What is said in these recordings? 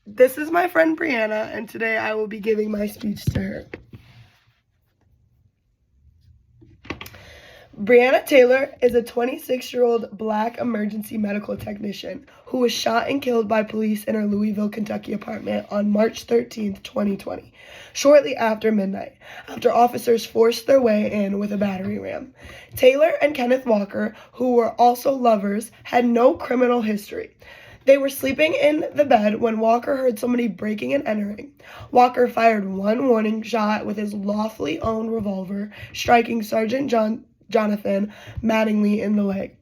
This is my friend Brianna, and today I will be giving my speech to her. Breonna Taylor is a 26-year-old Black emergency medical technician who was shot and killed by police in her Louisville, Kentucky apartment on March 13, 2020, shortly after midnight, after officers forced their way in with a battering ram. Taylor and Kenneth Walker, who were also lovers, had no criminal history. They were sleeping in the bed when Walker heard somebody breaking and entering. Walker fired one warning shot with his lawfully owned revolver, striking Sergeant Jonathan Mattingly in the leg.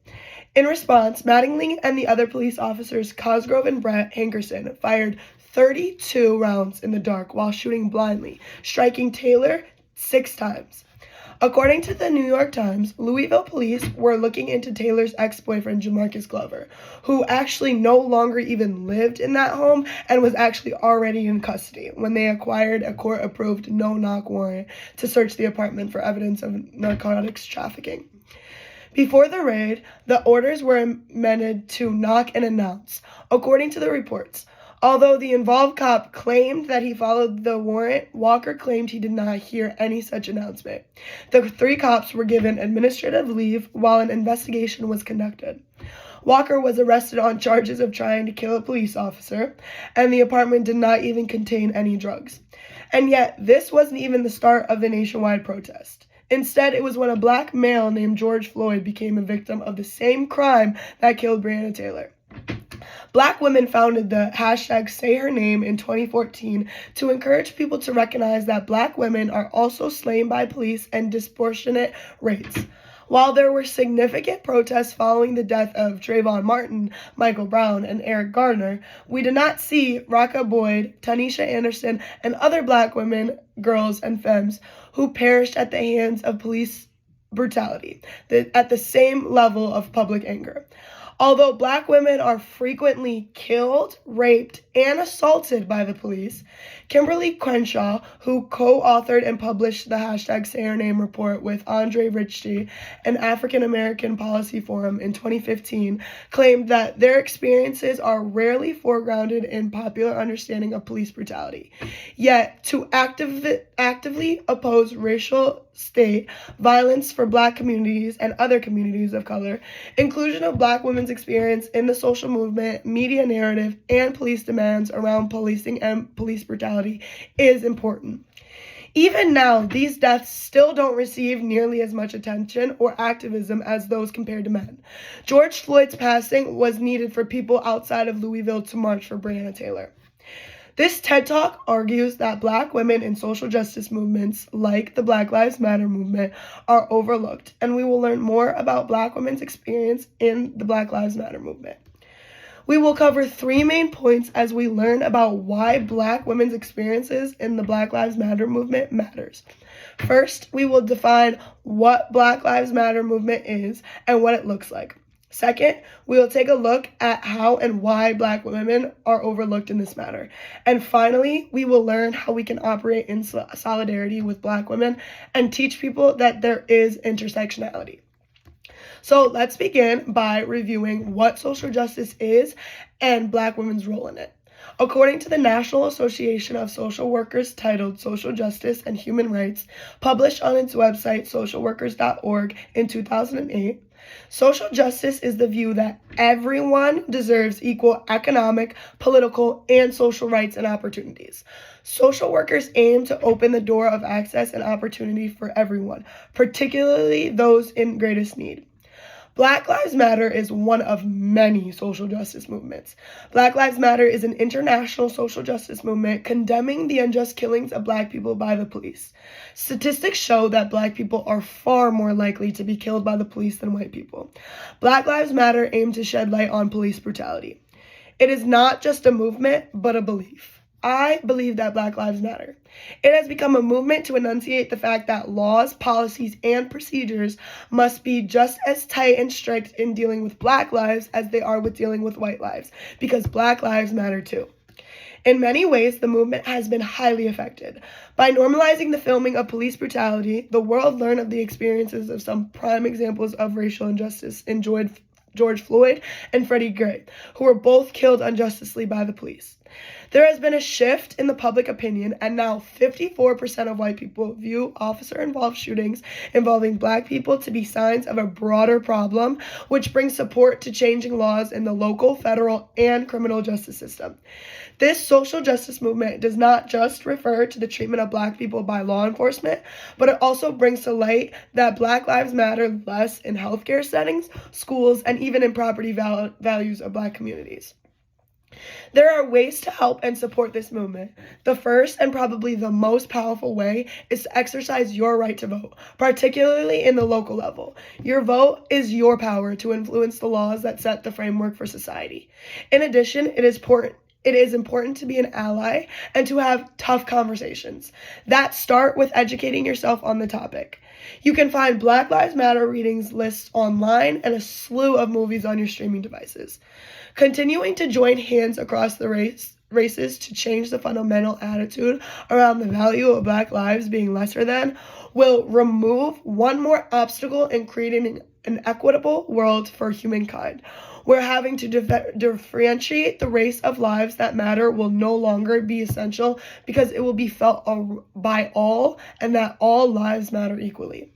In response, Mattingly and the other police officers, Cosgrove and Brett Hankerson, fired 32 rounds in the dark while shooting blindly, striking Taylor 6 times. According to the New York Times, Louisville police were looking into Taylor's ex-boyfriend, Jamarcus Glover, who actually no longer even lived in that home and was actually already in custody when they acquired a court-approved no-knock warrant to search the apartment for evidence of narcotics trafficking. Before the raid, the orders were amended to knock and announce, according to the reports. Although the involved cop claimed that he followed the warrant, Walker claimed he did not hear any such announcement. The 3 cops were given administrative leave while an investigation was conducted. Walker was arrested on charges of trying to kill a police officer, and the apartment did not even contain any drugs. And yet, this wasn't even the start of the nationwide protest. Instead, it was when a Black male named George Floyd became a victim of the same crime that killed Breonna Taylor. Black women founded the hashtag #SayHerName in 2014 to encourage people to recognize that Black women are also slain by police at disproportionate rates. While there were significant protests following the death of Trayvon Martin, Michael Brown, and Eric Garner, we did not see Raka Boyd, Tanisha Anderson, and other Black women, girls, and femmes who perished at the hands of police brutality at the same level of public anger. Although Black women are frequently killed, raped, and assaulted by the police, Kimberly Crenshaw, who co-authored and published the hashtag #SayHerName report with Andre Ritchie and African American Policy Forum in 2015, claimed that their experiences are rarely foregrounded in popular understanding of police brutality. Yet, to actively oppose racial state violence for Black communities and other communities of color, inclusion of Black women's experience in the social movement, media narrative, and police demands around policing and police brutality is important. Even now, these deaths still don't receive nearly as much attention or activism as those compared to men. George Floyd's passing was needed for people outside of Louisville to march for Breonna Taylor. This TED Talk argues that Black women in social justice movements like the Black Lives Matter movement are overlooked, and we will learn more about Black women's experience in the Black Lives Matter movement. We will cover 3 main points as we learn about why Black women's experiences in the Black Lives Matter movement matters. First, we will define what Black Lives Matter movement is and what it looks like. Second, we will take a look at how and why Black women are overlooked in this matter. And finally, we will learn how we can operate in solidarity with Black women and teach people that there is intersectionality. So let's begin by reviewing what social justice is and Black women's role in it. According to the National Association of Social Workers, titled Social Justice and Human Rights, published on its website socialworkers.org in 2008, social justice is the view that everyone deserves equal economic, political, and social rights and opportunities. Social workers aim to open the door of access and opportunity for everyone, particularly those in greatest need. Black Lives Matter is one of many social justice movements. Black Lives Matter is an international social justice movement condemning the unjust killings of Black people by the police. Statistics show that Black people are far more likely to be killed by the police than white people. Black Lives Matter aim to shed light on police brutality. It is not just a movement, but a belief. I believe that Black Lives Matter. It has become a movement to enunciate the fact that laws, policies, and procedures must be just as tight and strict in dealing with Black lives as they are with dealing with white lives, because Black lives matter too. In many ways, the movement has been highly affected. By normalizing the filming of police brutality, the world learned of the experiences of some prime examples of racial injustice in George Floyd and Freddie Gray, who were both killed unjustly by the police. There has been a shift in the public opinion, and now 54% of white people view officer-involved shootings involving black people to be signs of a broader problem, which brings support to changing laws in the local, federal, and criminal justice system. This social justice movement does not just refer to the treatment of black people by law enforcement, but it also brings to light that Black lives matter less in healthcare settings, schools, and even in property values of black communities. There are ways to help and support this movement. The first and probably the most powerful way is to exercise your right to vote, particularly in the local level. Your vote is your power to influence the laws that set the framework for society. In addition, it is important to be an ally and to have tough conversations that start with educating yourself on the topic. You can find Black Lives Matter readings lists online and a slew of movies on your streaming devices. Continuing to join hands across the races to change the fundamental attitude around the value of Black lives being lesser than will remove one more obstacle in creating an equitable world for humankind. Where having to differentiate the race of lives that matter will no longer be essential because it will be felt by all and that all lives matter equally.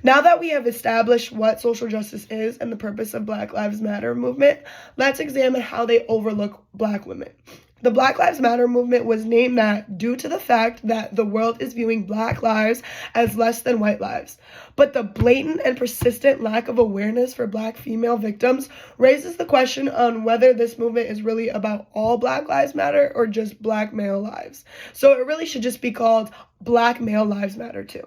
Now that we have established what social justice is and the purpose of Black Lives Matter movement, let's examine how they overlook Black women. The Black Lives Matter movement was named that due to the fact that the world is viewing Black lives as less than white lives. But the blatant and persistent lack of awareness for Black female victims raises the question on whether this movement is really about all Black Lives Matter or just Black male lives. So it really should just be called Black Male Lives Matter too.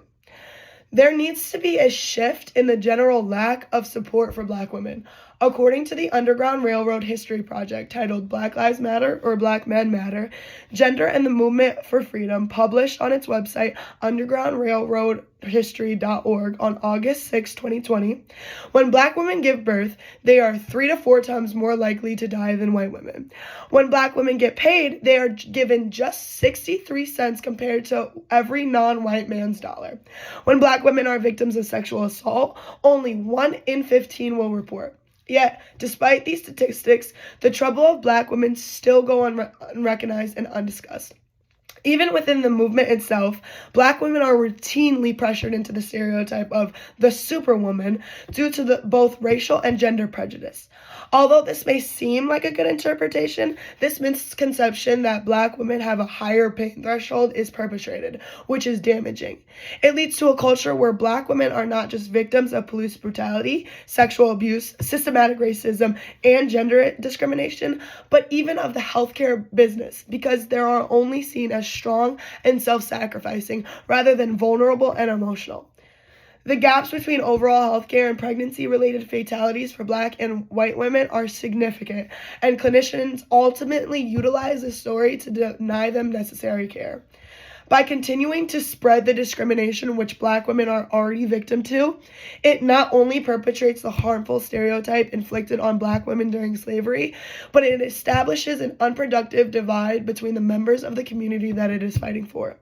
There needs to be a shift in the general lack of support for Black women. According to the Underground Railroad History Project titled Black Lives Matter or Black Men Matter, Gender and the Movement for Freedom, published on its website undergroundrailroadhistory.org on August 6, 2020, when Black women give birth, they are 3 to 4 times more likely to die than white women. When Black women get paid, they are given just 63 cents compared to every non-white man's dollar. When Black women are victims of sexual assault, only 1 in 15 will report. Yet, despite these statistics, the trouble of Black women still go unrecognized and undiscussed. Even within the movement itself, Black women are routinely pressured into the stereotype of the superwoman due to both racial and gender prejudice. Although this may seem like a good interpretation, this misconception that Black women have a higher pain threshold is perpetrated, which is damaging. It leads to a culture where Black women are not just victims of police brutality, sexual abuse, systematic racism, and gender discrimination, but even of the healthcare business, because they are only seen as strong and self-sacrificing rather than vulnerable and emotional. The gaps between overall healthcare and pregnancy-related fatalities for Black and white women are significant, and clinicians ultimately utilize this story to deny them necessary care. By continuing to spread the discrimination which Black women are already victim to, it not only perpetrates the harmful stereotype inflicted on Black women during slavery, but it establishes an unproductive divide between the members of the community that it is fighting for.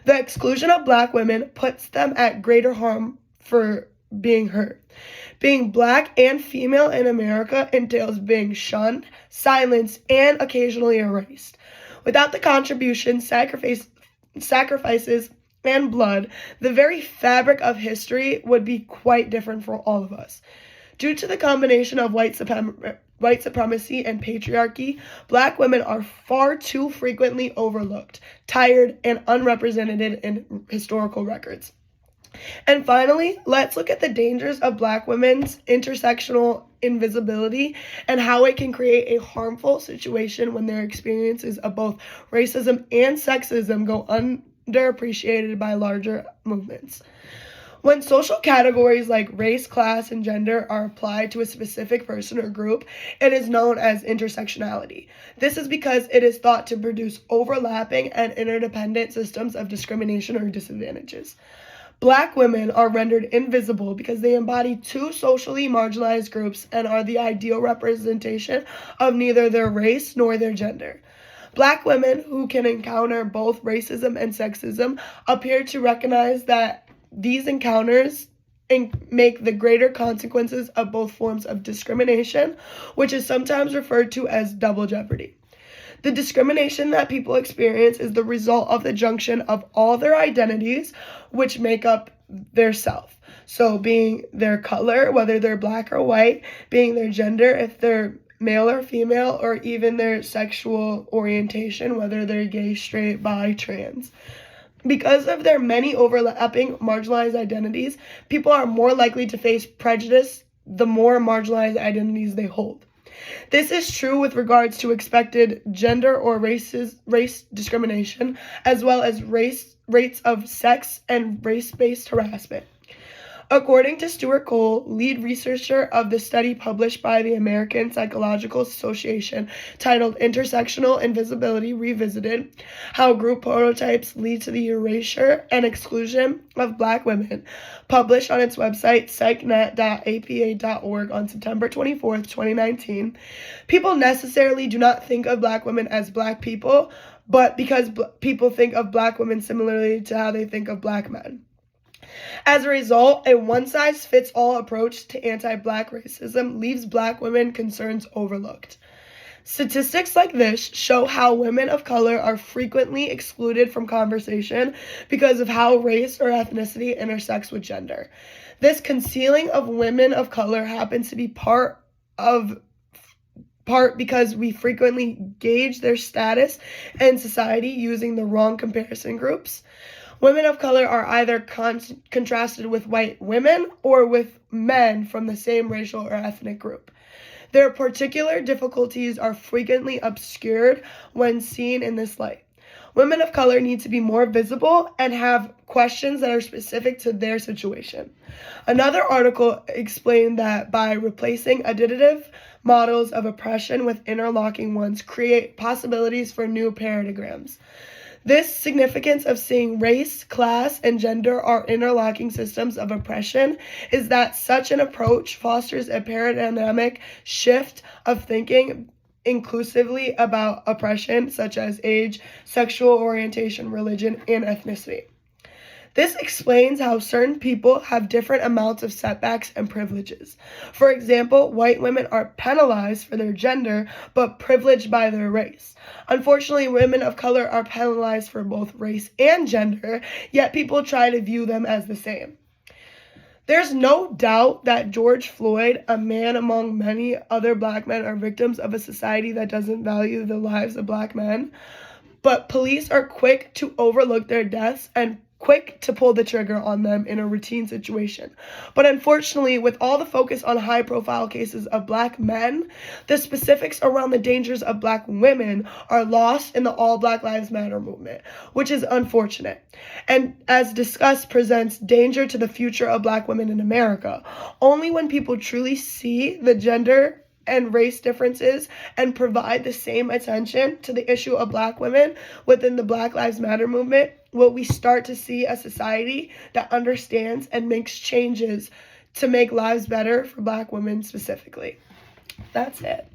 The exclusion of Black women puts them at greater harm for being hurt. Being Black and female in America entails being shunned, silenced, and occasionally erased. Without the contribution, sacrifices, and blood, the very fabric of history would be quite different for all of us. Due to the combination of white supremacy and patriarchy, Black women are far too frequently overlooked, tired, and unrepresented in historical records. And finally, let's look at the dangers of Black women's intersectional invisibility and how it can create a harmful situation when their experiences of both racism and sexism go underappreciated by larger movements. When social categories like race, class, and gender are applied to a specific person or group, it is known as intersectionality. This is because it is thought to produce overlapping and interdependent systems of discrimination or disadvantages. Black women are rendered invisible because they embody two socially marginalized groups and are the ideal representation of neither their race nor their gender. Black women who can encounter both racism and sexism appear to recognize that these encounters make the greater consequences of both forms of discrimination, which is sometimes referred to as double jeopardy. The discrimination that people experience is the result of the junction of all their identities, which make up their self. So being their color, whether they're black or white, being their gender, if they're male or female, or even their sexual orientation, whether they're gay, straight, bi, trans. Because of their many overlapping marginalized identities, people are more likely to face prejudice the more marginalized identities they hold. This is true with regards to expected gender or race discrimination, as well as rates of sex and race-based harassment. According to Stuart Cole, lead researcher of the study published by the American Psychological Association titled Intersectional Invisibility Revisited, How Group Prototypes Lead to the Erasure and Exclusion of Black Women, published on its website psychnet.apa.org on September 24, 2019, people necessarily do not think of Black women as Black people, but because people think of Black women similarly to how they think of Black men. As a result, a one-size-fits-all approach to anti-Black racism leaves Black women concerns overlooked. Statistics like this show how women of color are frequently excluded from conversation because of how race or ethnicity intersects with gender. This concealing of women of color happens to be part because we frequently gauge their status in society using the wrong comparison groups. Women of color are either contrasted with white women or with men from the same racial or ethnic group. Their particular difficulties are frequently obscured when seen in this light. Women of color need to be more visible and have questions that are specific to their situation. Another article explained that by replacing additive models of oppression with interlocking ones create possibilities for new paradigms. This significance of seeing race, class, and gender are interlocking systems of oppression is that such an approach fosters a paradigmatic shift of thinking inclusively about oppression, such as age, sexual orientation, religion, and ethnicity. This explains how certain people have different amounts of setbacks and privileges. For example, white women are penalized for their gender, but privileged by their race. Unfortunately, women of color are penalized for both race and gender, yet people try to view them as the same. There's no doubt that George Floyd, a man among many other Black men, are victims of a society that doesn't value the lives of Black men, but police are quick to overlook their deaths and quick to pull the trigger on them in a routine situation. But unfortunately, with all the focus on high-profile cases of Black men, the specifics around the dangers of Black women are lost in the All Black Lives Matter movement, which is unfortunate. And as discussed, presents danger to the future of Black women in America. Only when people truly see the gender and race differences and provide the same attention to the issue of Black women within the Black Lives Matter movement will we start to see a society that understands and makes changes to make lives better for Black women specifically. That's it.